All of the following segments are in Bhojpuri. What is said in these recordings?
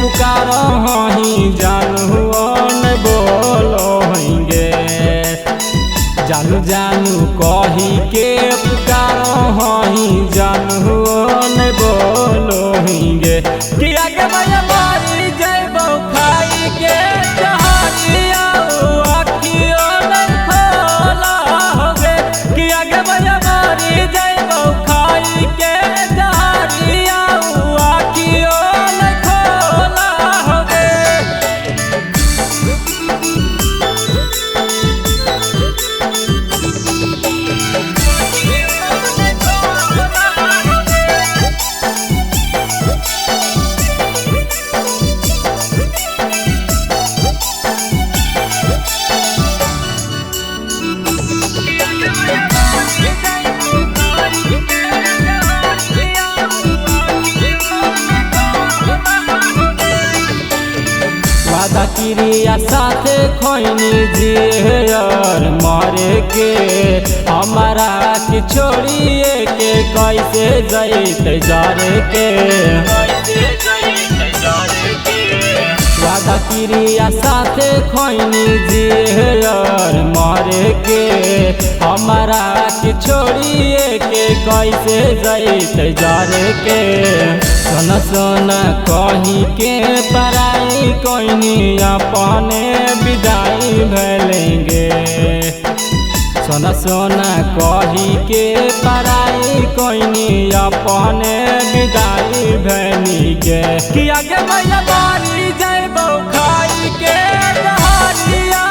पुकारो हहीं जानू न बोलो होंगे। जानू जानू कही के पुकारो हहीं जानू न बोलो होंगे। कि आगे भैया मारी जैबो खाई के जहानिया आखियों नहीं खोला होगे। कि आगे भैया मारी जैबो खाई के जहानिया आखियों नहीं खोला होगे। वादा क्रिया साथे खोइनी जियर मरे के हमारा के छोड़िए के कैसे जैते जारे के। वादा क्रिया साथे खोइनी जियर मरे के हमारा के छोड़िए के कैसे जैते जारे के। सोना सोना कही के पराई कोइनी अपने विदाई भलेंगे। सोना सोना कही के पराई कोइनी अपने विदाई भलेंगे। कि आगे भैया बारी जैबो खाई के जहानिया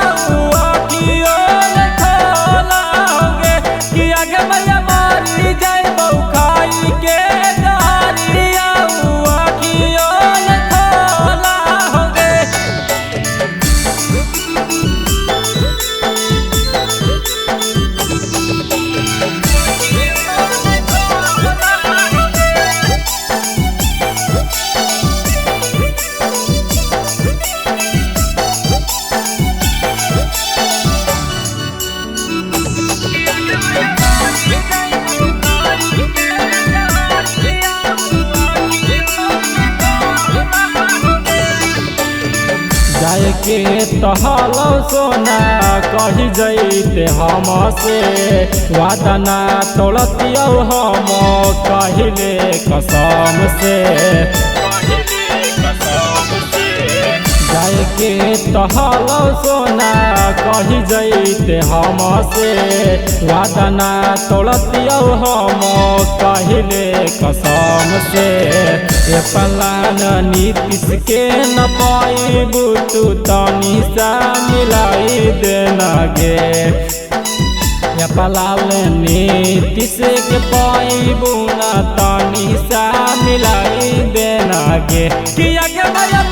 आखियों नहीं खोला होगे। कि आगे भैया बारी जैबो खाई के जहानिया आखियों नहीं खोला होगे। जाए के तहलो सोना कही जैते हमसे वादा ना तोड़तियो हम कहिले कसम से। जाए के तहलो सोना कही जैते हमसे वादा ना तोड़तियो हम कहिले कसम से। ये पलान नीतीश के न पाइबू तू तनी सा मिलाई देना गे। ये पलाल नीतीश के पाइबू न तनी सा मिलाई देना गे। कि आगे भैया